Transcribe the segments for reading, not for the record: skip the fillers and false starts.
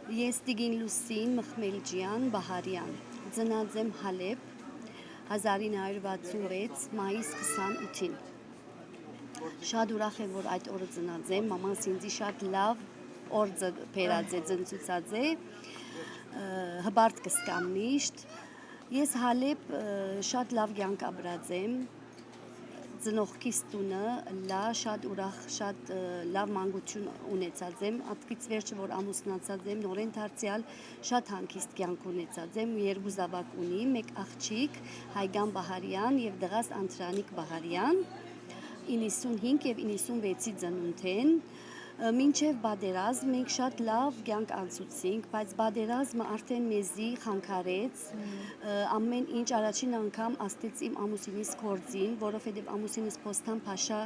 Ես Տիգին Լուսին Մխմելջյան Բահարյան, ծնած եմ Հալեբ 1966 մայիս 28-ին։ Շատ ուրախ եմ, որ այդ օրը ծնած եմ, մամաս ինձի շատ լավ օր բերած է, ծնծուցած է, հբարտ կսկամ միշտ։ Ես Հալեբ շատ լավ կյանք ապրած եմ, ծնողքիս տունը լա շատ ուրախ, շատ լավ մանկություն ունեցած եմ, ատկից վերջը, որ ամուսնացած եմ, նորեն դարձյալ շատ հանգիստ կյանք ունեցած եմ, երկու զավակ ունի, մեկ աղջիկ Հայգան Բահարյան եւ դղաս Անտրանիկ Բահարյան, 95 եւ 96-ի ծնունդ են, մինչև բادرազմ մենք շատ լավ կյանք անցուցինք, բայց բادرազմը արդեն մեզի խանգարեց, ամեն ինչ առաջին անգամ աստեց իմ ամուսինիս գործին, որովհետև ամուսինս Փոստան Փաշա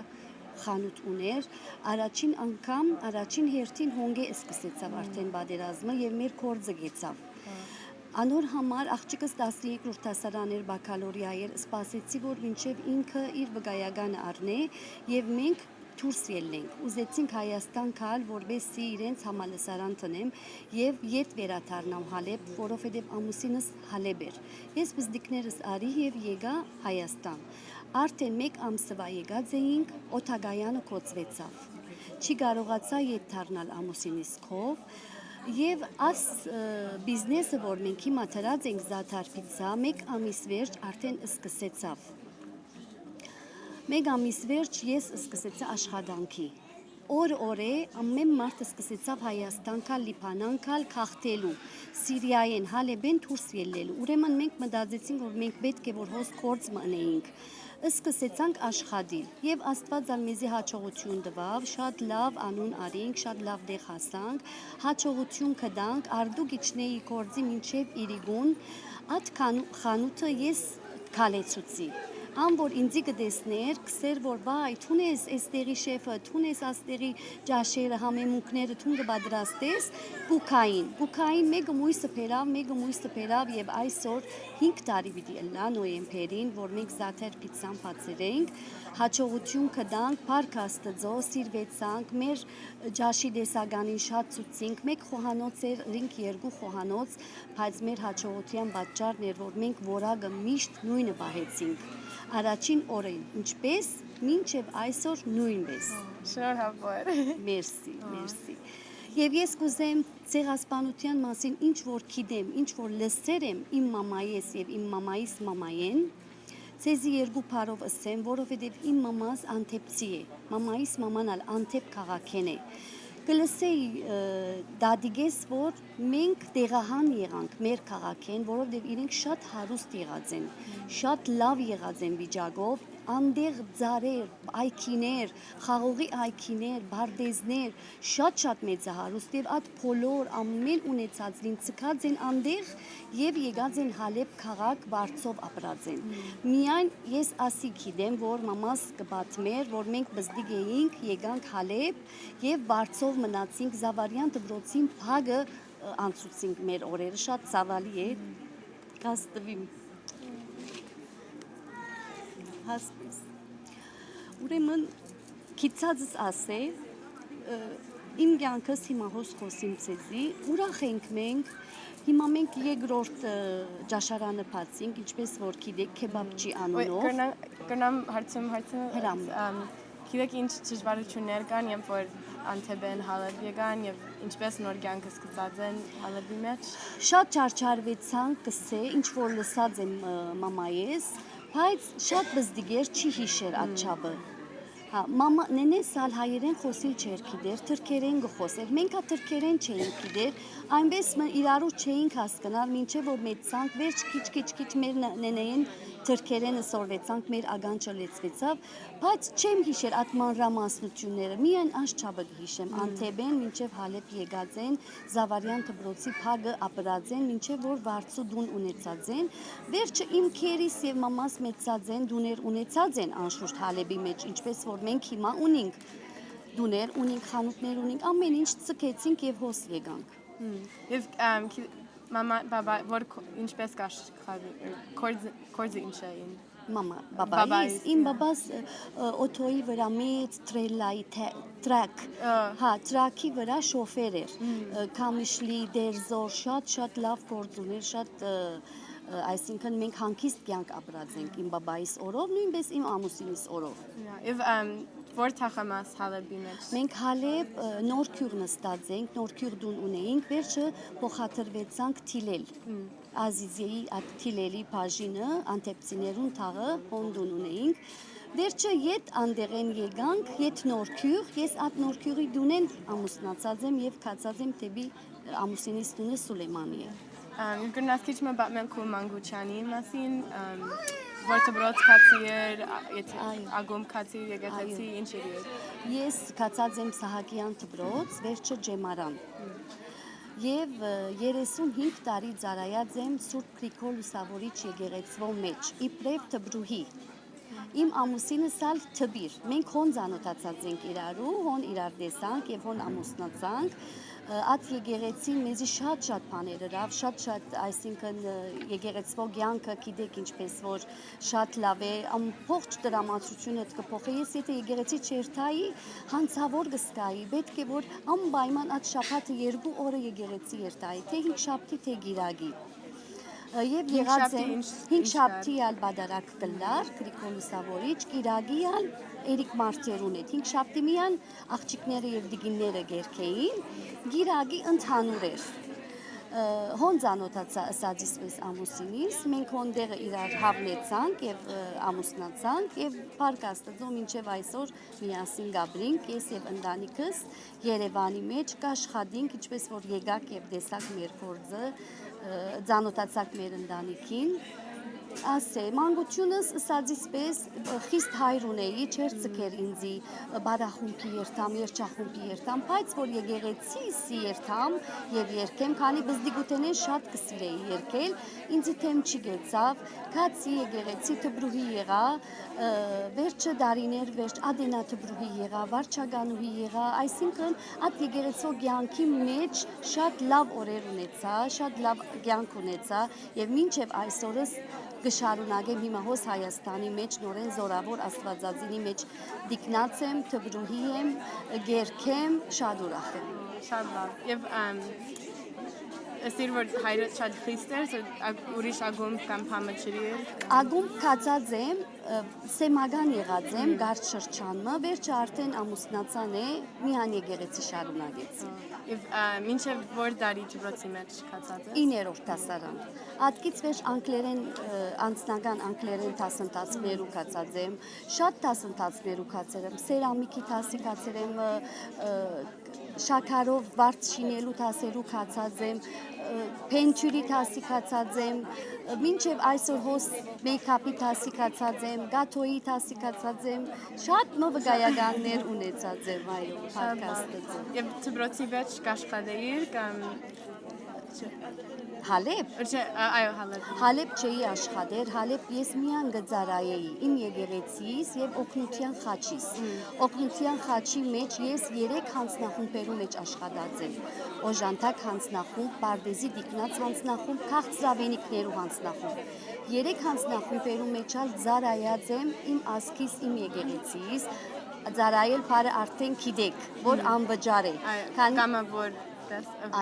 խանութ ուներ, առաջին անգամ, առաջին հերթին հոնգե սկսեցավ արդեն բادرազմը եւ մեր գործը գեցավ։ Անոր համար աղջիկս 12-րդ դասարան էր, բակալորիա էր, սպասեցի, որ մինչև ինքը իր վկայականը առնե եւ մենք դուրս ելնենք։ Ուզեցինք Հայաստան գալ, որովհետեւ իրենց համալսարան տնեմ եւ ետ վերադառնամ Հալեբ, որովհետեւ ամուսինս Հալեբ էր։ Ես բզդիկներս արի եւ եկա Հայաստան։ Արդեն 1 ամսվա եկած էինք, օթագայանը կոծվեցավ։ Չի կարողացա ետ դառնալ ամուսինիս քով։ Եվ աս բիզնեսը, որ մենք հիմա դրած ենք Զաթարփիցա, 1 ամիս վերջ արդեն սկսեցավ։ 1 ամիս վերջ ես սկսեցա աշխատանքի։ Օր-օր է ամեն մարդ սկսեցավ Հայաստան գալ, Լիբանան գալ, քաղտելու, Սիրիայեն, Հալեբեն դուրս ելնելու։ Ուրեմն մենք մտածեցինք, որ մենք պետք է որ հոս գործ մնեինք։ Սկսեցանք աշխատել եւ Աստված մեզի հաջողություն տվավ, շատ լավ անուն արինք, շատ լավ դեղ հասանք, հաջողություն կդանք, արդու գիչնեի գործի մինչեւ Իրիգուն, այդ խանութը ես քալեցուցի։ Ամ որ ինձի կտեսներ, կսեր որ վայ, թունես էստեղի շեֆը, թունես աստեղի ջաշերը, համեմունքները, թուն կպատրաստես, գուքային մեկը մույսը փերավ եւ այսօր 5 տարի պիտի ըլլա նոյեմբերին, որ մենք Զաթարփիցան բացերենք, հաջողություն կդանք, փառք Աստծո, սիրվեցանք, մեր ջաշի դեսականին շատ ցուցինք, 1 խոհանոց էր, ռինք 2 խոհանոց, բայց մեր հաջողության պատճառն էր, որ մենք որակը միշտ նույնը պահեցինք։ Առաջին օրին, ինչպես, մինչև այսօր նույնպես։ Շնորհավոր։ Մերսի։ Եվ ես կուզեմ ցեղասպանության մասին ինչ որ գիտեմ, ինչ որ լսեր եմ իմ մամայես եւ իմ մամայիս մամայեն, ցեզի երկու բառով ասեմ, որովհետեւ իմ մամաս անթեպցի է, մամայիս մաման ալ անթեպ քաղաքեն է։ Կլսեի դադիգես, որ մենք տեղահան եղանք մեր քաղաքեն, որովհետև իրենք շատ հարուստ եղած են, շատ լավ եղած են վիճակով, անդեղ ձարեր, այքիներ, խաղողի այքիներ, բարդեզներ, շատ մեծահարուստ եւ այդ բոլոր ամեն ունեցածին ցկած են անդեղ եւ եկած են Հալեբ քաղաք վարձով ապրած են։ Միայն ես ասի գիտեմ, որ մամաս կբացմեր, որ մենք բզդիկ էինք, եկանք Հալեբ եւ վարձով մնացինք Զավարյան դպրոցին փագը անցուցինք մեր օրերը, շատ ցավալի է։ Կաստվիմ հասպես։ Ուրեմն քիծածս ասե իմ կյանքս հիմա հոս խոսիմ ցեզի, ուրախ ենք մենք, հիմա մենք երկրորդ ճաշարանը բացինք, ինչպես որ գիտեք, քեբաբջի անունով։ Կնամ հարցում գիտեք ինչ ճշմարտություններ կան, երբ որ Անթեբեն Հալեբ եկան եւ ինչպես նոր կյանք սկսած են Հալեբի մեջ։ Շատ չարչարվեցանք, կսե, ինչ որ լսած եմ մամայես, բայց շատ բզդիգեր չի հիշեր այդ չափը։ Հա, մամա նենես ալ հայերեն խոսիլ չէր գիտեր, թրքերեն գխոսեր, մենք հա թրքերեն չէինք գիտեր, այնպես իրարու չէինք հասկանալ, մինչև որ մեծանք, վերջ քիչ մեր նենեին թրքերենը սորվեցանք, մեր ագանչը լեցվեցավ, բայց չեմ հիշեր այդ մանրամասնությունները, միայն այս չափը հիշեմ, Անթեբեն մինչև Հալեբ եկած են, Զավարյան դպրոցի փագը ապրած են, մինչև որ վարձու դուն ունեցած են, վերջը իմ քերիս եւ մամաս մեծած են, դուներ ունեցած են անշուշտ Հալեբի մեջ, ինչպես որ մենք հիմա ունենք, դուներ ունենք, խանութներ ունենք, ամեն ինչ ցկեցինք եւ հոս եկանք։ Եվ մամա, բաբա, որ ինչպես կաշ կորձը ինչ էին։ բաբայիս, իմ բաբաս օթոյի վրա մեծ տրելայի տրակ, տրակի վրա շոֆեր էր, Քամիշլի, Դերզոր, շատ լավ գործ ուներ, շատ այսինքն մենք հանգիստ կյանք ապրած ենք իմ բաբայիս օրով, նույնպես իմ ամուսինիս օրով։ Եվ որ թախամաս Հալեբի մեջ։ Մենք Հալեբ Նորքյուղ նստած ենք, Նորքյուղ դուն ունեինք, վերջը փոխադրվեցանք Թիլել։ Ազիզիայի Թիլելի բաժինը, անտեպցիներուն թաղը հոնդուն ունեինք։ Վերջը ետ անդեղեն եկանք, ետ Նորքյուղ, ես այդ Նորքյուղի դունեն ամուսնացած եմ եւ քացած եմ դեպի ամուսինիս դունը Սուլեյմանի է։ Գնաց քիչ մը բացմեն քո մանգուչանի մասին, որտե բրոց քացի էր, ագոմ քացի, եկեղեցի, ինչ էր։ Ես քացած եմ Սահակյան դբրոց, վերջը Ջեմարան։ Եվ 35 տարի ծառայած եմ Սուրբ Գրիգոր Լուսավորիչ եկեղեցվո մեջ, իբրև դբրուհի։ Իմ ամուսինս ալ թբիր։ Մենք հոն ծանոթացած ենք իրարու, հոն իրար տեսանք եւ հոն ամուսնացանք։ Այդ եկեղեցին մեզի շատ բաներ հրավ, շատ, այսինքն եկեղեցվո կյանքը գիտեք ինչպես որ շատ լավ է, ամբողջ դրամատրությունը կփոխի։ Ես եթե եկեղեցի չերթայի, հանցավոր կստայի, պետք է որ անպայման այդ շաբաթը 2 օրը եկեղեցի երթայի, թե 5 շաբթի, թե գիրագի։ Եվ եղած եմ 5 շաբթի ալ բադարակ կլար, Գրիգոր Լուսավորիչ, գիրագի ալ Էրիկ Մարտերուն հետ, 5 շաբթի միան աղջիկները եւ դիգինները գերքեին, գիրագի ընդհանուր էր։ Հոն ծանոթացած իսպես ամուսինիս, մենք հոնդեղը իրար հավնեցանք եւ ամուսնացանք եւ Փառք Աստծո մինչեւ այսօր միասին գաբրինք, ես եւ ընտանիքս Երևանի մեջ կաշխատինք, ինչպես որ եկակ եւ տեսակ մեր գործը, ծանոթացակ մեր ընտանիքին։ Ասե, մանկությունս ըսածից պես խիստ հայր ունեի, չեր ծկեր ինձի բարախումքի երթամ, երջախումքի երթամ, բայց որ եկեղեցի երթամ եւ երգեմ, քանի բզդիգուտենեն շատ կսիրեի երգել, ինձի թեմ չի գեցավ, քացի եկեղեցի թբրուհի եղա, վերջը դարիներ վերջ ադենա թբրուհի եղա, վարչագանուհի եղա, այսինքն այդ եկեղեցու կյանքի մեջ շատ լավ օրեր ունեցա, շատ լավ կյանք ունեցա եւ մինչեւ այսօրս կշարունակեմ հիմա հոս Հայաստանի մեջ նորեն զորավոր Աստվածածինի մեջ դիկնած եմ, թբրուհի եմ, գերքեմ, շատ ուրախ եմ։ Շատ լավ։ Եվ ասիր որ հայրը շատ խիստ էր, ուրիշ ագում կամ համը չրի էր։ Ագում կացած եմ, սեմագան եղած եմ, գարդ շրջանը, վերջը արդեն ամուսնացան է, միան եկեղեցի շարունակեց։ Եվ մինչև որ դարի դպրոցի մեջ կացած է։ 9-րդ դասարան։ Ատկից վերջ անձնական անգլերեն դասընթացներու կացած եմ, շատ դասընթացներու կացել եմ, սերամիկի դասի կացել եմ, շաքարով վարդ շինելու դասերու կացած եմ, փենչյուրի դասի կացած եմ, մինչև այսօր հոս մեյքափի դասի կացած եմ, գաթոյի դասի կացած եմ, շատ նովգայականներ ունեցած եմ, այո, Փառք Աստծո։ Եվ դպրոցի մեջ կաշխատեիր կամ Հալեբ։ Այո, Հալեբ։ Հալեբ չէի աշխատեր, Հալեբ ես միան գծարայեի իմ եկեղեցիս եւ օգնության խաչիս։ Օգնության խաչի մեջ ես 3 հանձնախումբերու մեջ աշխատած եմ։ Օժանդակ հանձնախումբ, Պարդեզի դիկնած հանձնախումբ, քաղցրավենիքներու հանձնախումբ։ 3 հանձնախումբերու մեջ ալ ծարայած եմ իմ ասկիս, իմ եկեղեցիս։ Ծարայել բարը արդեն գիտեք, որ անվճար է։ Գամավոր։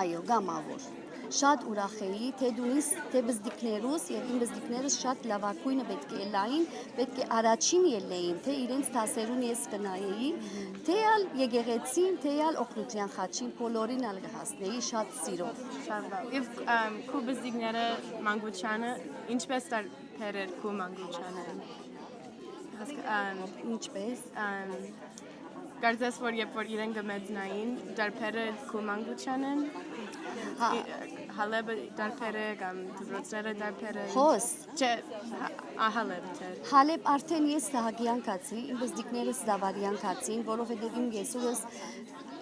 Այո, գամավոր։ Շատ ուրախ էի, թե դունիս, թե բզդիկներուս եւ իմ բզդիկներս շատ լավակույնը պետք է լային, պետք է առաջին ելնեին, թե իրենց դասերուն ես կնայեի, թե ալ եկեղեցին, թե ալ օգնության խաչին, բոլորին ալ կհասնեի շատ սիրով։ Շատ լավ։ Եվ քո բզդիկները մանկությանը ինչպես դարբեր էր քո մանկությանը։ Ինչպես Կարծես որ երբ որ իրեն գմեծնային դարբերը քո մանկությանն Հալեբը դարբերը կամ դպրոցները դարբերը Հոս Չէ, Հալեբ չէ։ Հալեբ արդեն ես Սահակյան կացի, իմ բզդիկներս Զավարյան կացին, որովհետև իմ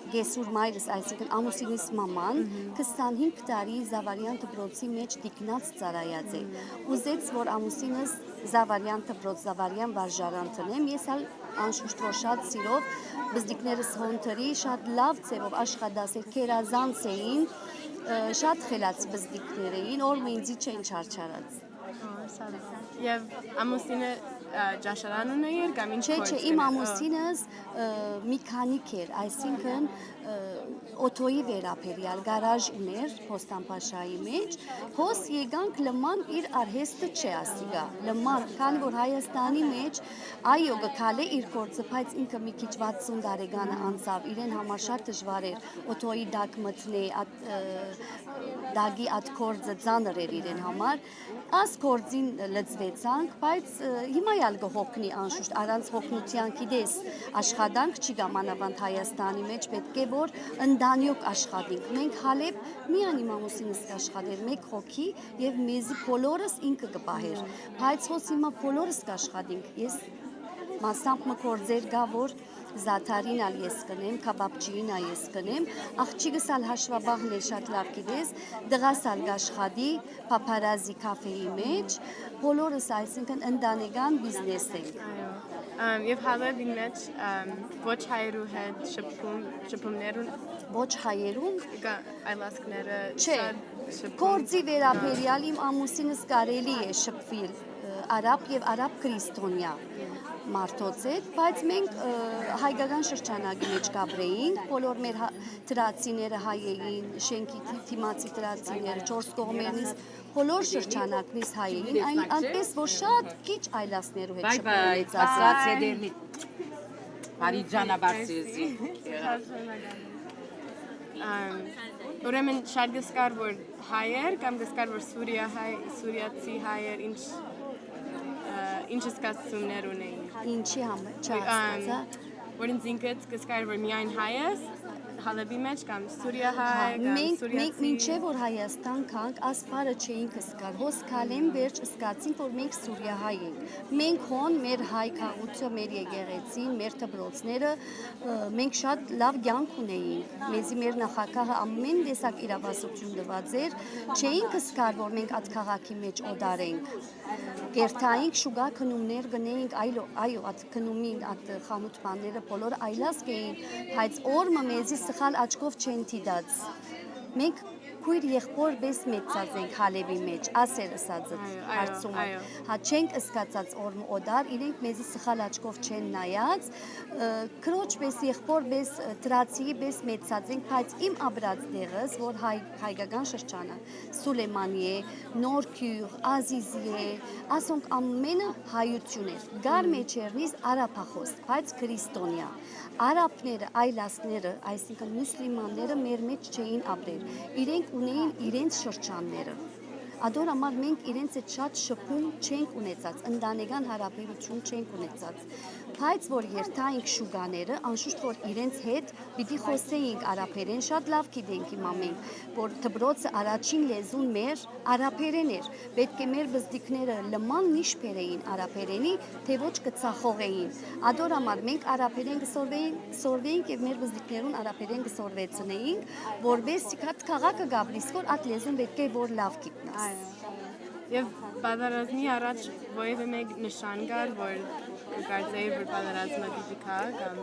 Գեսուր մայրս, այսինքն ամուսինիս մաման 25 տարի Զավարյան դպրոցի մեջ դիկնած ծառայած է։ Ուզեց, որ ամուսինս Զավարյան դպրոց, Զավարյան վարժարան տնեմ, ես ալ անշուշտ որ շատ սիրով բզդիկներս հոնթրի, շատ լավ ձևով աշխատասեր, քերազանց էին, շատ խելացի բզդիկներ էին, որ ինձի չեն չարչարած։ Եվ ամուսինը ջաշարան ուներ կամ ինչ Չէ, իմ ամուսինս մի քանիկ էր, այսինքն օթոյի վերապերյալ գարաժ ուներ Փոստանպաշայի մեջ, հոս եկանք լման իր արհեստը չէ ասիգա, լման, քանի որ Հայաստանի մեջ այո գքալ է իր գործը, բայց ինքը մի քիչ 60 տարեկանը անցավ, իրեն համար շատ դժվար էր օթոյի դակ մտնե, դագի այդ գործը ծանր էր իրեն համար, աս գործին լծվեցանք, բայց հիմա ալ կհոգնի անշուշտ առանց հոգնության գիտես աշխատանք չի գա մանավանդ Հայաստանի մեջ պետք է որ ընդանյոք աշխատենք մենք հալեբ միան իմ ամուսինս կաշխատեր մեկ հոգի եւ մեզի բոլորս ինքը կպահեր բայց հոս հիմա բոլորս կաշխատենք ես մասամբ մկորձեր գա որ Զաթարին ալ ես կնեմ, կաբաբջին ալ ես կնեմ, աղջիկս ալ հաշվաբաղն է շատ լավ գիտես, դղաս ալ գաշխադի, պապարազի կաֆեի մեջ, բոլորս այսինքն ընդանեկան բիզնես ենք։ Եվ հալեվին մեջ ոչ հայերու հետ շփումներուն ոչ հայերուն այլասկները չէ, գործի վերապերյալ իմ ամուսինս կարելի է շփվել արաբ եւ արաբ քրիստոնյա մարդոց հետ, բայց մենք հայկական շրջանակի մեջ կապրեինք, բոլոր մեր տրացիները հայ էին, շենքի թիմացի տրացիները, 4 կողմերից, բոլոր շրջանակնից հայ էին, այնպես որ շատ քիչ այլասներու հետ շփվեցացած։ Մարիջանա Բարսիզի։ Ուրեմն շատ գսկար որ հայեր կամ գսկար որ սուրիացի հայեր ինչ սկացումներ ունեին։ Ինչի համար չասացա։ Որ ինձ ինքդ գսկար որ միայն հայես հալեբի մեջ կամ Սուրիա հայ կամ Սուրիացի։ Մենք մինչև որ Հայաստան կանք ասպարը չէինք սկար, հոս կալեմ վերջ սկացինք որ մենք Սուրիա հայ ենք։ Մենք հոն մեր հայ քաղուտը, մեր եկեղեցին, մեր դպրոցները մենք շատ լավ կյանք ունեինք։ Մեզի մեր նախագահը ամեն տեսակ իրավասություն տված էր, չէինք սկար որ մենք այդ քաղաքի մեջ օդարենք։ Կերտայինք շուգա քնումներ գնեինք, այո, այդ քնումին, այդ խանութ բաները բոլորը այլաս կեին, բայց օրը մեզի սխալ աչքով չեն դիտած։ Մենք քույր եղբոր պես մեծած ենք Հալեբի մեջ, ասեր ասածը հարցումը։ Հա չենք սկացած օրմ օդար, իրենք մեզի սխալ աչքով չեն նայած, քրոջ պես եղբոր պես տրացի պես մեծած ենք, բայց իմ աբրած դեղս, որ հայկական շրջանակ, Սուլեյմանի է, Նորքյուղ, Ազիզի է, ասոնք ամենը հայություն էր։ Գար մեջերնից արաբախոս, բայց քրիստոնյա։ Արաբները, այլասները, այսինքն մուսլիմանները մեր մեջ չէին ապրել։ Իրենք ունեին իրենց շրջանները։ Ադոր համար մենք իրենց այդ շատ շփում չենք ունեցած, ընդանեկան հարաբերություն չենք ունեցած։ Բայց որ երթայինք շուգաները, անշուշտ որ իրենց հետ պիտի խոսեինք արաբերեն, շատ լավ գիտենք հիմա մենք, որ դպրոցը առաջին լեզուն մեր արաբերեն էր։ Պետք է մեր բզդիկները լման նիշ բերեին արաբերենի, թե ոչ կծախողեին։ Ադոր համար մենք արաբերեն կսորվեինք եւ մեր բզդիկներուն արաբերեն կսորվեցնեինք, որովհետեւ հատ քաղաքը գաբրիսկոր այդ լեզուն պետք է որ լավ գիտնաս։ Եվ պատերազմի առաջ որևէ մեկ նշան կար, որ կարծեի, որ պատերազմը պիտի գա կամ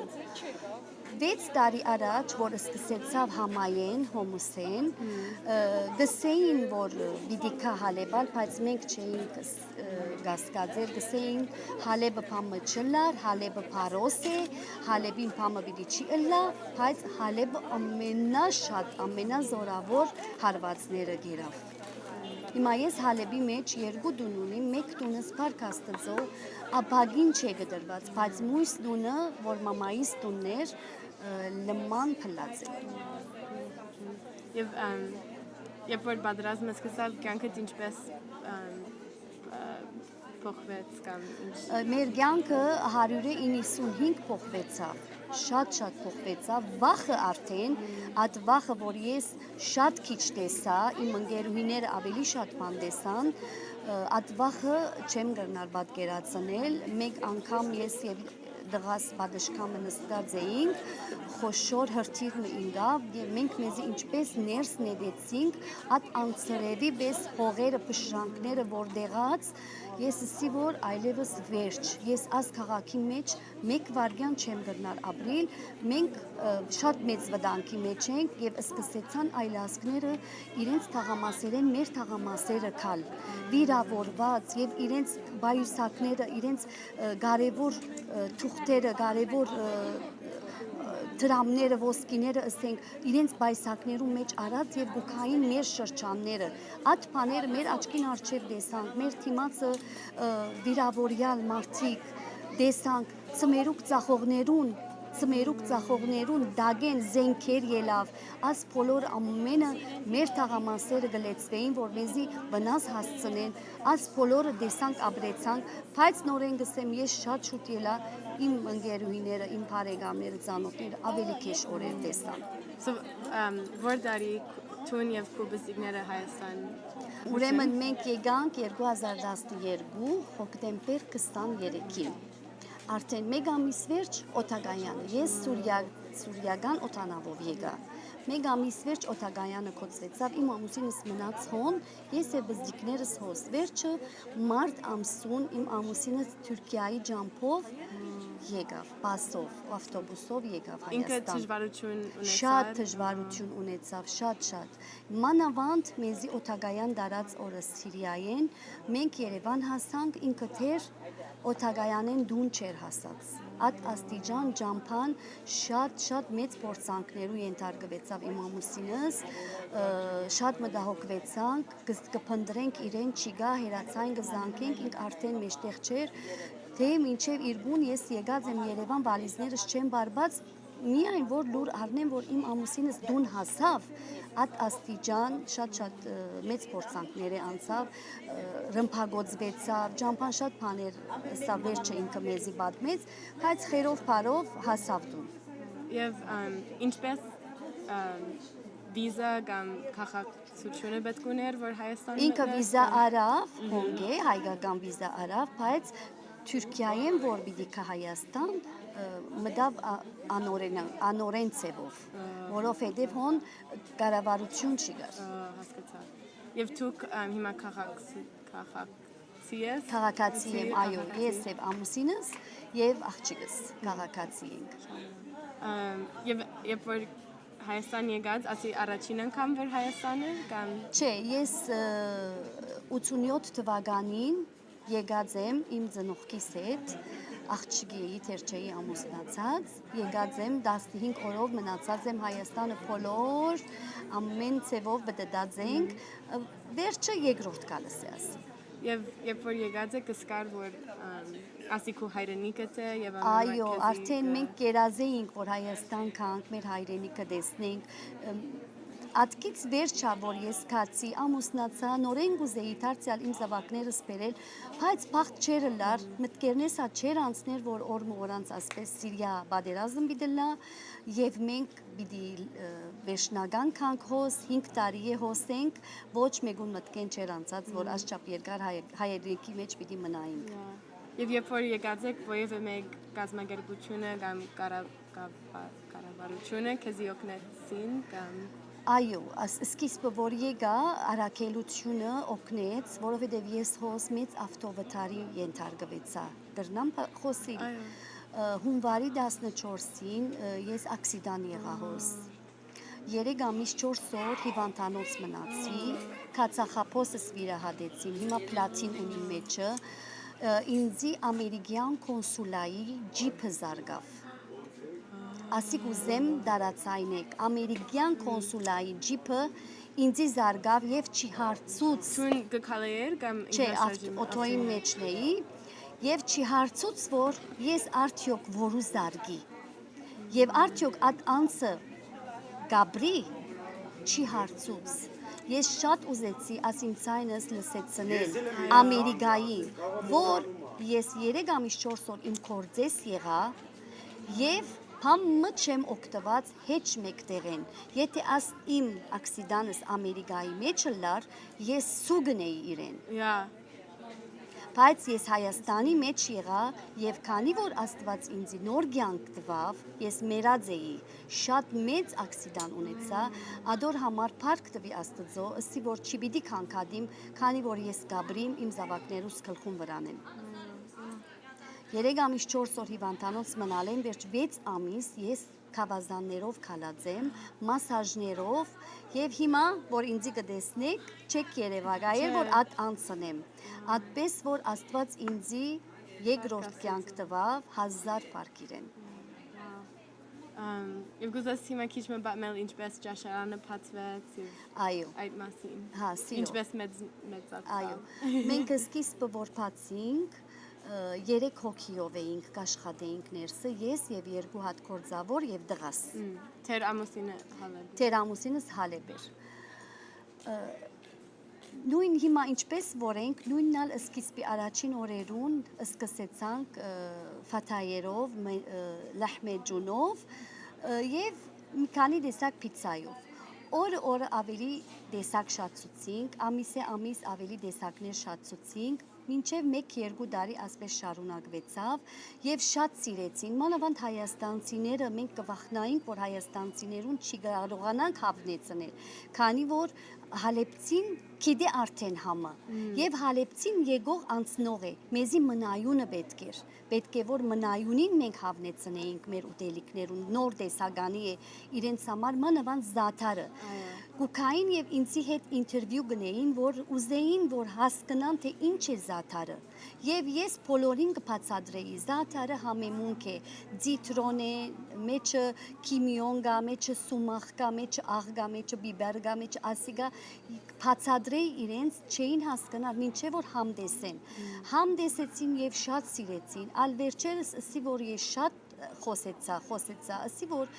6 տարի առաջ, որ սկսեցավ համայեն, հոմուսեն, գսեին, որ պիտի գա Հալեբալ, բայց մենք չէինք գասկածեր, գսեին Հալեբը փամը չլար, Հալեբը փարոս է, Հալեբին փամը պիտի չի ըլլա, բայց Հալեբը ամենաշատ, ամենազորավոր հարվածները գերավ։ Հիմա ես Հալեբի մեջ 2 տուն ունիմ, մեկ տունը Սփարք Աստծո, աբագին չէ գդրված, բայց մույս տունը, որ մամայիս տունն էր, լման փլած է։ Եվ որ պատերազմը սկսավ, կյանքդ ինչպես փոխվեց կամ ինչ։ Մեր կյանքը 195 փոխվեցավ, շատ փոխվեցավ, վախը արդեն, այդ վախը, որ ես շատ քիչ տեսա, իմ ընկերուհիները ավելի շատ բան տեսան, այդ վախը չեմ գնալ պատկերացնել, մեկ անգամ ես եւ դղաս բադշկամը նստած էինք, խոշոր հրթիռը ինգավ, եւ մենք մեզի ինչպես ներս նետեցինք, այդ անցրևի պես հողերը, փշրանքները որ դեղած, ես ասի որ այլևս վերջ, ես այս քաղաքի մեջ մեկ վարյան չեմ գնալ ապրիլ, մենք շատ մեծ վտանգի մեջ ենք եւ սկսեցան այլ ազգները իրենց թաղամասերեն մեր թաղամասերը քալ վիրավորված եւ իրենց բայուսակները, իրենց կարևոր թուղթերը, կարևոր դրամները, ոսկիները ասենք իրենց բայսակներու մեջ արած եւ գուքային մեր շրջանները այդ բաները մեր աչքին առջև տեսանք մեր թիմացը վիրավորյալ մարդիկ տեսանք ծմերուկ ծախողներուն դագեն զենքեր ելավ աս բոլոր ամենը մեր թաղամասերը գլեցվեին որովհետեւ վնաս հասցնեն աս բոլորը տեսանք ապրեցանք բայց նորեն գսեմ ես շատ շուտ ելա իմ ընկերուհիները իմ բարեկամները ծանոթները ավելի քեշ օրեր տեսան So որ դարի Tun եւ Կուբասիկները Հայաստան Ուրեմն մենք եկանք 2012 հոկտեմբեր 23-ին Արդեն մեկ ամիս վերջ օտագայանը ես Սուրիական օտանավով եկա Մեկ ամիս վերջ օտագայանը կոծվեցավ իմ ամուսինս մնաց հոն ես եւ բզդիկներս հոս վերջը մարտ ամսուն իմ ամուսինս Թուրքիայի ջամփով եկավ բասով ավտոբուսով եկավ Ինքը Հայաստան դժվարություն ունեցավ Շատ դժվարություն ունեցավ շատ մանավանդ մեզի օտագայան դարած օրը Սիրիայեն մենք Երևան հասանք ինքը թեր օտագայանեն դուն չեր հասած Այդ աստիճան ջամփան շատ մեծ փորձանքներու ենթարկվեցավ իմ ամուսինս շատ մտահոգվեցանք կփնտրենք իրեն չիգա հերացային գզանքենք ինք արդեն մեջտեղ չէր թե մինչև իրգուն ես եկած եմ Երևան վալիզներս չեմ բարբած միայն որ լուր առնեմ որ իմ ամուսինս դուն հասավ այդ աստիճան շատ մեծ փորձանքներ անցավ ռմփագործվեցավ ջամփան շատ բաներ սա վերջը ինքը մեզի պատմեց բայց խերով բարով հասավ դուն Եվ ինչպես վիզա կամ քաղաքացիությունը պետք ուներ որ Հայաստան ինքը վիզա արավ հոնգ է հայկական վիզա արավ բայց Թուրքիայեն որ պիտի կա Հայաստան մտավ անորեն ծևով որովհետև հոն կառավարություն չի գար հասկացա Եվ դուք հիմա քաղաքացի ես Քաղաքացի եմ այո ես եւ ամուսինս եւ աղջիկս քաղաքացի ենք Եվ որ Հայաստան եկած ասի առաջին անգամ որ Հայաստանը կամ Չէ ես 87 թվականին եկած եմ իմ ծնողքիս հետ աղջիկի թերչեի ամուսնացած եկած եմ 15 օրով մնացած եմ Հայաստանը բոլոր ամեն ծևով բդդած ենք վերջը երկրորդ գալս է ասի Եվ որ եկած եք սկար որ ասի քո հայրենիքը թե եւ Այո արդեն մենք կերազեինք որ Հայաստան կանք մեր հայրենիքը տեսնենք Ատկից վերջա որ ես կացի ամուսնացա նորեն գուզեի դարձյալ իմ զավակներս բերել բայց բախտ չեր լար մտքերնես հա չեր անցներ որ օրանց ասպես Սիրիա բادرազմ բիդլա եւ մենք պիտի վերջնական կանք հոս 5 տարի է հոսենք ոչ մեկուն մտքեն չեր անցած որ ասչափ երկար հայերենիքի մեջ պիտի մնայինք Եվ երբ որ եկած եք որևէ մեկ կազմակերպությունը կամ կառավարությունը քեզի օգնեցին կամ Այո, սկիզբը որ եկա առաքելությունը օգնեց, որովհետև ես հոս մեծ ավտովթարի ենթարկվեցա։ Դրնամ խոսի։ Հունվարի 14-ին ես ակսիդան եղա հոս։ 3 ամիս 4 օր հիվանդանոց մնացի, քացախապոսս վիրահատեցին, հիմա պլատին ունի մեջը, ինձի ամերիկյան կոնսուլայի ջիփը զարգավ։ Ասիկ ուզեմ դարացայնեք, ամերիկյան կոնսուլայի ջիփը ինձի զարգավ եւ չի հարցուց Տուն գկալեր կամ Չէ, օտոյի մեջն էի եւ չի հարցուց որ ես արդյոք որու զարգի եւ արդյոք այդ անձը գաբրի չի հարցուց Ես շատ ուզեցի ասինցայնս լսեցնել Ամերիկայի որ ես 3 ամիս 4 օր իմ կորձես եղա եւ Համը չեմ օգտված հեչ մեկտեղեն, եթե աս իմ ակսիդանս Ամերիկայի մեջ լար, ես սուգն էի իրեն։ Բայց ես Հայաստանի մեջ եղա եւ քանի որ Աստված ինձ նոր կյանք տվավ, ես մեռած էի, շատ մեծ ակսիդան ունեցա, ադոր համար փառք տվի Աստծո, ըսի որ չի պիտի քանքադիմ, քանի որ ես գաբրիմ իմ զավակներուս գլխում վրանեն։ 3 ամիս 4 օր հիվանդանոց մնալ եմ, վերջ 6 ամիս ես քավազաններով քալած եմ, մասաժներով եւ հիմա որ ինձի կտեսնեք, չեք երևակայել որ ատ անցնեմ։ Այդպես որ Աստված ինձի երկրորդ կյանք տվավ 1000 փառք իրեն։ Եվ գուզես հիմա քիչ մտմել ինչպես ճաշարանը փածվեց Այո։ այդ մասին։ Հա, սիրո։ Ինչպես մեծացավ։ Այո։ Մենք սկիզբը որ փածինք 3 հոգիով էինք կաշխատեինք ներսը, ես եւ 2 հատ կորձավոր եւ դղաս։ Թեր ամուսինը հալեբ։ Թեր ամուսինս հալեբ էր։ Նույն հիմա ինչպես որ ենք, նույնն ալ սկիզբի առաջին օրերուն սկսեցանք ֆաթայերով, լահմեջունով եւ մի քանի տեսակ պիցայով։ Օրը ավելի տեսակ շատցուցինք, ամիս ավելի տեսակներ շատցուցինք, մինչև 1-2 տարի ասպես շարունակվեցավ եւ շատ սիրեցին, մանավանդ հայաստանցիները, մենք կվախնայինք, որ հայաստանցիներուն չի կարողանանք հավնեցնել, քանի որ հալեպցին գիտե արդեն համը եւ հալեպցին եկող անցնող է, մեզի մնայունը պետք է որ մնայունին մենք հավնեցնեինք մեր ուտելիքներուն, նոր տեսագանի է իրենց համար մանավանդ զաթարը։ Գուքային եւ ինձի հետ ինտերվյու գնեին, որ ուզեին, որ հասկանան, թե ինչ է զաթարը։ Եվ ես բոլորին կբացատրեի, զաթարը համեմունք է, ձիտրոն է, մեջը քիմիոն կա, մեջը սումախ կա, մեջը աղ կա, մեջը բիբեր կա, մեջը ասիգա, բացատրեի իրենց, չէին հասկանալ, մինչև որ համտեսեն։ Համտեսեցին եւ շատ սիրեցին, ալ վերջերս ասի, որ ես շատ խոսեցա, ասի որ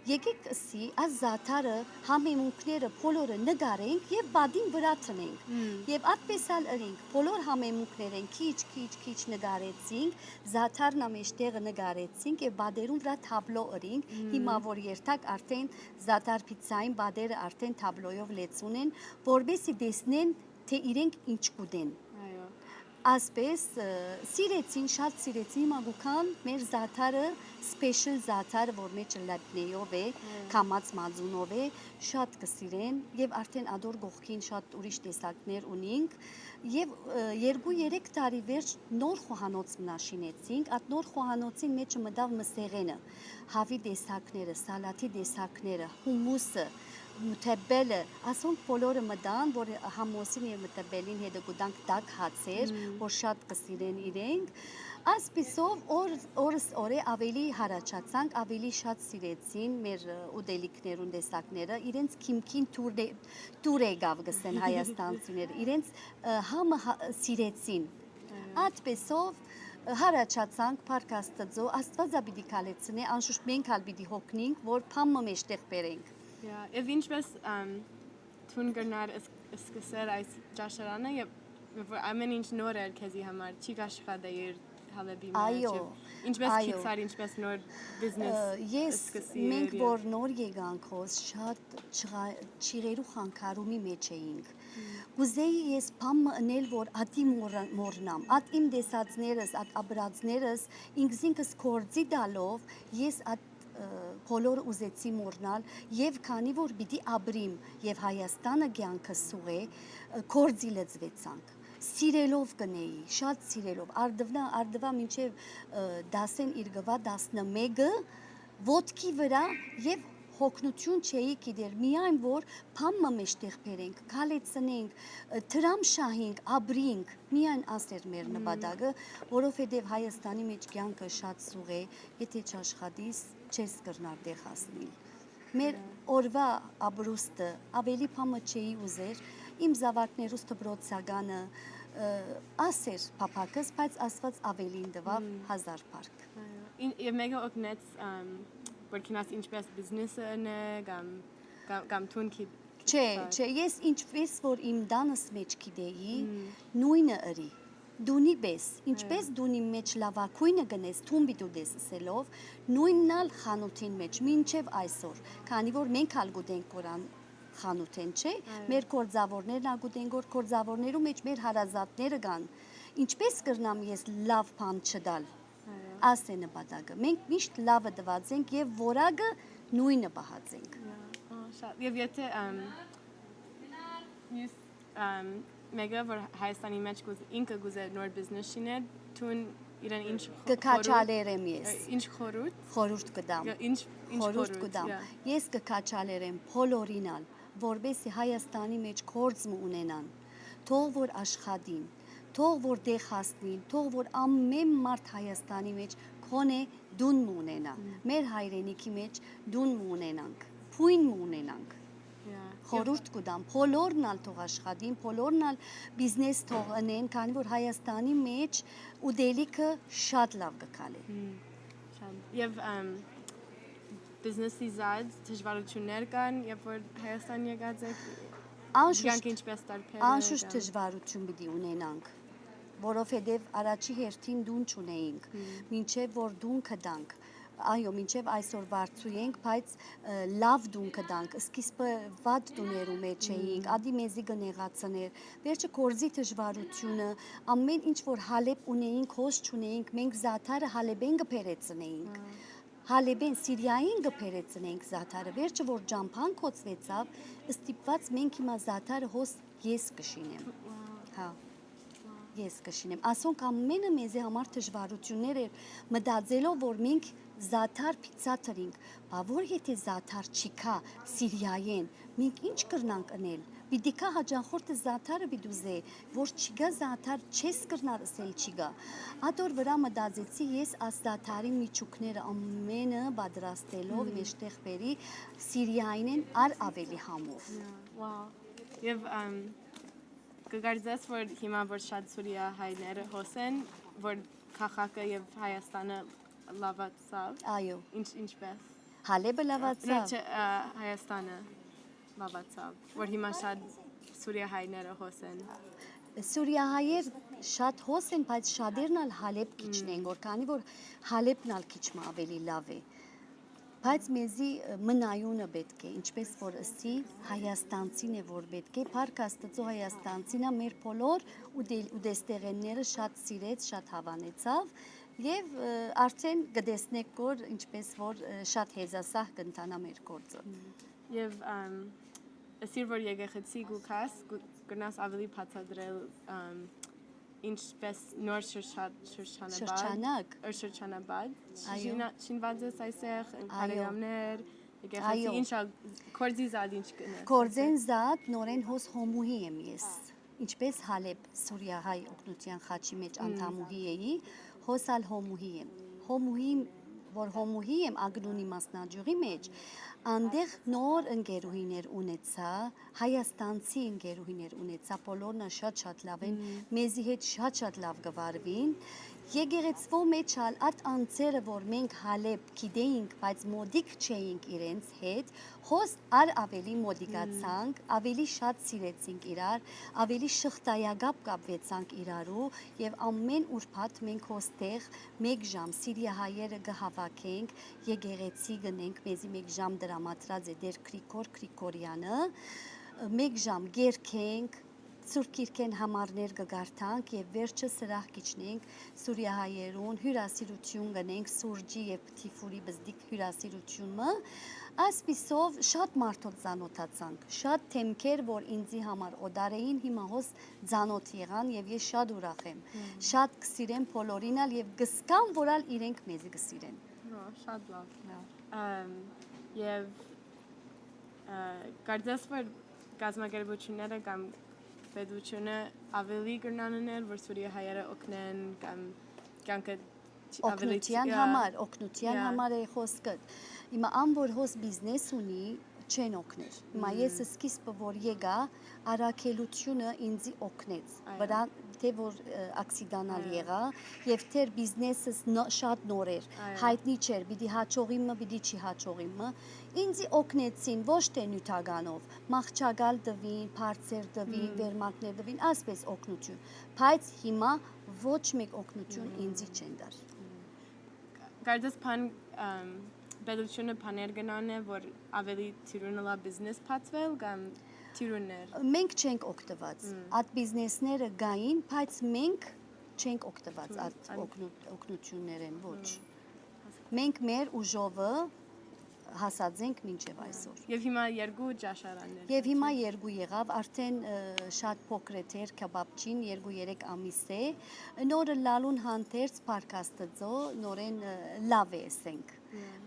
եկեք ասի, այս զաթարը համեմունքները բոլորը նկարենք եւ բադին վրա տնենք։ Եվ այդպես ալ ըրինք, բոլոր համեմունքներեն քիչ նկարեցինք, զաթարն ամեջտեղը նկարեցինք եւ բադերուն վրա թաբլո ըրինք։ Հիմա որ երթակ արդեն զաթար պիցային բադերը արդեն թաբլոյով լեցուն են, որբեսի տեսնեն, թե իրենք ինչ կուտեն։ Ասպես սիրեցին, շատ սիրեցին, հիմա գուքան մեր զաթարը, սպեշլ զաթարը, որ մեջը լապնեյով է, կամած մածունով է, շատ կսիրեն եւ արդեն ադոր գողքին շատ ուրիշ տեսակներ ունենք եւ 2-3 տարի վերջ նոր խոհանոց մնաշինեցինք, այդ նոր խոհանոցին մեջը մտավ մսեղենը, հավի տեսակները, սալատի տեսակները, հումուսը, մթեբելը, ասոնք բոլորը մտան, որ համոսին եւ մթեբելին հետը գուտանք տակ հացեր, որ շատ կսիրեն իրենք, ասպիսով օրս օրե ավելի հարաճացանք, ավելի շատ սիրեցին մեր ուտելիքներուն տեսակները, իրենց քիմքին տուր եկավ գսեն հայաստանցիները, իրենց համը սիրեցին, այդպեսով հարաճացանք փառք Աստծո, Աստվածա պիտի քալեցնե, անշուշտ մենք ալ պիտի հոգնենք, որ փամը մեջտեղ բերենք։ Եվ ինչպես թուն գնար սկսել այս ճաշարանը եւ ամեն ինչ նոր էր քեզի համար, չի աշխատեիր հալեբի մեջ։ Ինչպես քիծար, ինչպես նոր բիզնես սկսել։ Մենք որ նոր եկանքոս շատ չիրերու խանգարումի մեջ էինք։ Գուզեի ես փամը ընել, որ ատի մորնամ, ատ իմ դեսածներս, ատ աբրածներս, ինքզինքս կորձի դալով, ես ատ բոլոր ուզեցի մորնալ եւ քանի որ պիտի աբրիմ եւ Հայաստանը կյանքը սուղ է, կորձի լծվեցանք։ Սիրելով կնեի, շատ սիրելով, արդվա մինչև 10-ին իրգվա 11-ը ոտքի վրա եւ հոգնություն չէի գիտեր, միայն որ փամը մեջտեղ բերենք, քալեցնենք, տրամ շահենք, աբրինք, միայն ասեր մեր նպատակը, որովհետև Հայաստանի մեջ կյանքը շատ սուղ է, եթե չաշխատիս, չես կրնար տեղ հասնել։ Մեր օրվա աբրուստը ավելի փամը չէի ուզեր, իմ զավակներուս դպրոցականը ասեր փափակս, բայց Աստված ավելին տվավ 1000 փառք։ Եվ մեկը օգնեց որ քնած ինչպես բիզնեսը ընե կամ թունքի Չէ, ես ինչպես որ իմ դանս մեջ գիտեի, նույնը ըրի։ Դունի պես, ինչպես դունի մեջ լավակույնը գնես թումբի դու դեսսելով, նույնն ալ խանութին մեջ, մինչև այսօր, քանի որ մենք ալ գուտենք որան խանութեն, չէ, մեր կորձավորներն ալ գուտենք, որ կորձավորներու մեջ մեր հարազատները կան, Ինչպես կրնամ ես լավ բան չդալ։ Աս է նպատակը։ Մենք միշտ լավը դված ենք եւ որակը նույնը պահած ենք։ Եվ եթե ես մեգա որ Հայաստանի մեջ ինքը գուզե նոր բիզնես շիներ, տուն իրեն ինչ կքաչալերեմ ես։ Ինչ խորհուրդ կդամ։ Ինչ խորհուրդ կդամ։ Ես կքաչալերեմ փոլորինալ, որբեսի Հայաստանի մեջ գործ ունենան։ Թող որ աշխատին, թող որ դեղ հասնին, թող որ ամեն մարդ Հայաստանի մեջ քոնե դուն ունենա։ Մեր հայրենիքի մեջ դուն ունենանք, փույն ունենանք։ Խորհուրդ կդամ, բոլորն ալ թող աշխատին, բոլորն ալ բիզնես թող անեն, քանի որ Հայաստանի մեջ ուդելիքը շատ լավ կգալի։ Եվ բիզնեսի զած դժվարություններ կան, երբ որ Հայաստան եկած եք, յանք ինչպես տարբեր է։ Անշուշտ դժվարություն պիտի ունենանք, որովհետև առաջի հերթին դուն չունեինք, մինչև որ դուն կդանք։ Այո, մինչև այսօր վարձույենք, բայց լավ դուն կդանք, սկիզբը վատ դուներու մեջ էինք, ադի մեզի գնեղացներ, վերջը կորզի դժվարությունը, ամեն ինչ որ հալեբ ունեինք, հոս չունեինք, մենք զաթարը հալեբեն գպերեցնեինք, հալեբեն Սիրիային գպերեցնեինք զաթարը, վերջը որ ջամփան կոծվեցավ, ստիպված մենք հիմա զաթարը հոս ես կշինեմ, հա։ Ես կշինեմ, ասոնք ամենը մեզի համար դժվարություններ էր մտածելով, որ մենք զաթար փիցաթրինք, բա որ եթե զաթար չկա Սիրիայեն, մենք ինչ կրնանք անել։ Պիտի կա հաջախորդը զաթարը պիտուզե, որ չկա զաթար չես կրնար ասել չկա։ Ադոր վրա մտածեցի ես աս զաթարի միջուկները ամենը պատրաստելով մեջտեղ բերի Սիրիայինեն ավելի համով։ Եվ կգարձես, որ հիմա որ շատ Սուրիա հայները հոսեն, որ քաղաքը եւ Հայաստանը լավացավ։ Այո։ Ինչպես։ Հալեբը լավացավ։ Հայաստանը լավացավ, որ հիմա շատ Սուրիա հայները հոսեն։ Սուրիա հայեր շատ հոս են, բայց շատերն ալ Հալեբ քիչնեն, որ քանի որ Հալեբն ալ քիչ ավելի լավ է։ Բայց մեզի մնայունը պետք է, ինչպես որ ըսի հայաստանցին է որ պետք է, Փառք Աստծո Հայաստանցինը մեր բոլոր ուդեստեղենները շատ սիրեց, շատ հավանեցավ եւ արդեն գտեսնեք որ ինչպես որ շատ հեզասահ կընթանա մեր գործը։ Եվ ասիր որ եկեղեցի գուքաս գնաս ավելի բացատրել ինչպես նոր շրջանաբադ շինված ես այսեղ բարեկամներ եկեղեցի ինչա կորձի զատ ինչ կնես կորձեն զատ նորեն հոս հոմուհի եմ ես ինչպես Հալեբ Սուրիա հայ օգնության խաչի մեջ անդամուհի էի հոսալ հոմուհի եմ հոմուհի որ հոմուհի եմ ագնունի մասնաճյուղի մեջ Անդեղ նոր ընկերուհիներ ունեցա, հայաստանցի ընկերուհիներ ունեցա, բոլորն շատ լավ են, մեզի հետ շատ լավ գվարվին, եկեղեցվո մեջ ալ այդ անձերը, որ մենք Հալեբ գիտեինք, բայց մոդիկ չէինք իրենց հետ, հոս ավելի մոդիկացանք, ավելի շատ սիրեցինք իրար, ավելի շղթայագապ կապվեցանք իրարու եւ ամեն ուրբաթ մենք հոստեղ 1 ժամ Սիրիա հայերը կհավաքենք, եկեղեցի գնենք, մեզի 1 ժամ դրամատրած է դեր Գրիգորյանը, 1 ժամ գերքենք Սուրբ Կիրքեն համարներ կգարթանք եւ վերջը սրահ կիչնենք Սուրիա հայերուն հյուրասիրություն գնենք սուրճի եւ փթիֆուրի բզդիկ հյուրասիրությունը ասպիսով շատ մարդոց ծանոթացանք շատ թեմքեր որ ինձի համար օդար էին հիմա հոս ծանոթ եղան եւ ես շատ ուրախ եմ շատ կսիրեմ բոլորինալ եւ գսկամ որալ իրենք մեզի կսիրեն շատ լավ եւ կարծես որ գազམ་ակերպությունները կամ պետությունը ավելի կրնաններ, որ Սուրիա հայերը օգնեն կամ կյանքը օգնության համար է խոսքը։ Հիմա ամբոր հոս բիզնես ունի չեն օգներ։ Հիմա ես սկիզբը որ եկա, առաքելությունը ինձ օգնեց։ Վրա թե որ ակսիդանալ եղա եւ թեր բիզնեսս շատ նոր էր հայտնի չէր պիտի հաջողիմը պիտի չի հաջողիմը ինձ օգնեցին ոչ թե նյութականով մախճագալ դվին բարձեր դվին վերմակներ դվին ասպես օգնություն բայց հիմա ոչ մեկ օգնություն ինձ չեն դար Կարծես բան պետությունը բաներ գնան է որ ավելի թիրունալա բիզնես փածվել կամ Մենք չենք օգտված, այդ բիզնեսները գային, բայց մենք չենք օգտված այդ օգնություններեն ոչ։ Մենք մեր ուժովը հասած ենք մինչև այսօր։ Եվ հիմա երկու ճաշարաններ։ Եվ հիմա երկու եղավ, արդեն շատ փոքր է թեր քեբաբչին 2-3 ամիս է։ Նորը լալուն հանդերձ պարկաստծո նորեն լավ է ասենք։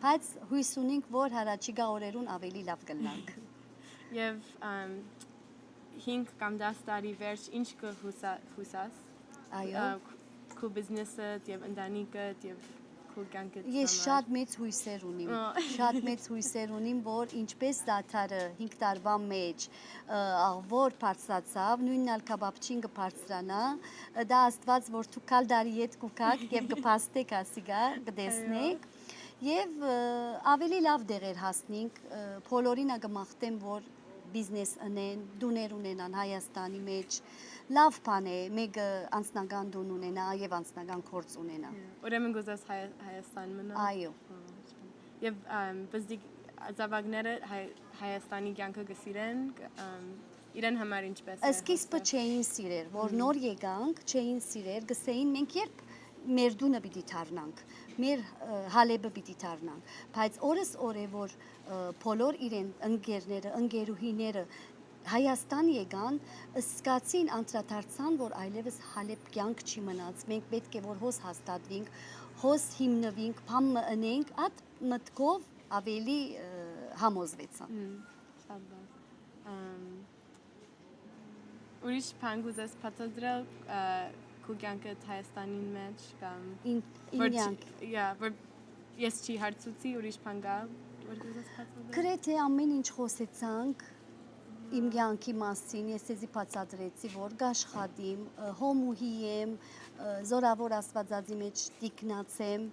Բայց հույս ունենք, որ հարաճիգա օրերուն ավելի լավ կլանք։ Եվ 5 կամ 10 տարի վերջ ինչ կհուսաս։ Այո։ Քո բիզնեսը եւ ընտանիքդ եւ Ես շատ մեծ հույսեր ունիմ, շատ մեծ հույսեր ունիմ, որ ինչպես դաթարը 5 տարվա մեջ աղվոր բարձրացավ, նույնն ալ քաբաբչին կբարձրանա, դա աստված, որ դու կալ դարի ետ կուքակ եւ կփաստեք ասիգա, կդեսնեք եւ ավելի լավ դեղեր հասնենք, բոլորին կմաղթեմ, որ բիզնես ունեն, դուներ ունենան Հայաստանի մեջ, լավ բան է, մեկը անձնական դուն ունենա եւ անձնական գործ ունենա։ Ուրեմն գուզես Հայաստան մնա։ Այո։ Եվ բզդիկ զավակները Հայաստանի կյանքը գսիրեն, իրեն համար ինչպես է։ Սկիզբը չէին սիրեր, որ նոր եկանք, չէին սիրեր, գսեին մենք երբ մեր դունը պիտի դառնանք, մեր հալեբը պիտի դառնանք, բայց օրս օր է որ բոլոր իրեն ընկերները, ընկերուհիները Հայաստան եկան, սկացին անդրադարձան, որ այլևս հալեբ կյանք չի մնաց, մենք պետք է որ հոս հաստատվենք, հոս հիմնվենք, բամ ընենք, այդ մտքով ավելի համոզվեցան։ Շատ լավ։ Ուրիշ բան գուզես բացատրել քո կյանքը Հայաստանին մեջ կամ որ ես չի հարցուցի ուրիշ բան գա որ գուզես բացատրել։ Գրեթե ամեն ինչ խոսեցանք իմ կյանքի մասին, ես էզի բացատրեցի, որ գաշխատիմ, հոմուհի եմ, զորավոր աստվածածի մեջ տիկնացեմ,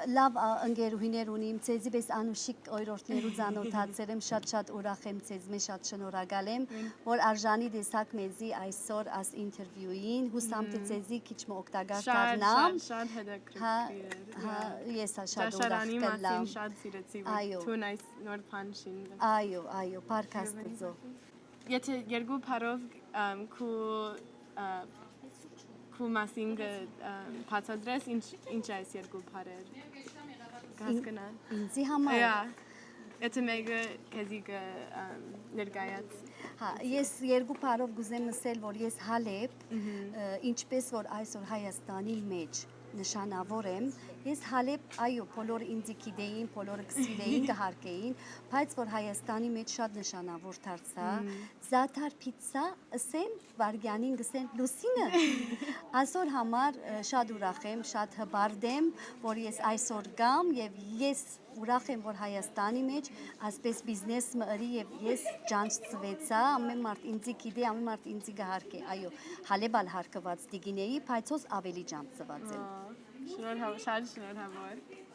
լավ ընկերուհիներ ունիմ, ցեզի պես անուշիկ օրորտներու ծանոթացել եմ, շատ ուրախ եմ ցեզ մեզ շատ շնորհակալ եմ, որ արժանի դեսակ մեզի այսօր աս ինտերվյուին, հուսամ թե ցեզի քիչ մը օգտակար դառնամ։ Շատ հետաքրքիր։ Հա, ես շատ ուրախ կլամ։ Շատ սիրեցի, թուն այս նոր բանշին։ Այո, պարկաստծո։ Եթե երկու բառով քո մասին բացատրես ինչ այս երկու բառեր հասկանալ։ Ինձի համար։ Եթե մեկը քեզի ներկայաց։ Հա, ես երկու բառով գուզեմ ասել, որ ես հալեբ, ինչպես որ այսօր Հայաստանի մեջ նշանավոր եմ, ես հալեբ, այո, բոլորը ինձ գիտեին, բոլորը կսիրեին, կհարգեին, բայց որ Հայաստանի մեջ շատ նշանավոր դարձա, զաթար պիցա, ասեմ, վարգյանին գսեն Լուսինը, այսօր համար շատ ուրախ եմ, շատ հբարդ եմ, որ ես այսօր գամ եւ ես ուրախ եմ, որ Հայաստանի մեջ ասպես բիզնես մըրի եւ ես ջանցվեցա, ամեն մարդ ինձի գիտե, ամեն մարդ ինձի կհարգե, այո, հալեբալ հարկված դիգինեի, բայց հոս ավելի ջանցված եմ։ Շնորհավոր, շատ շնորհավոր։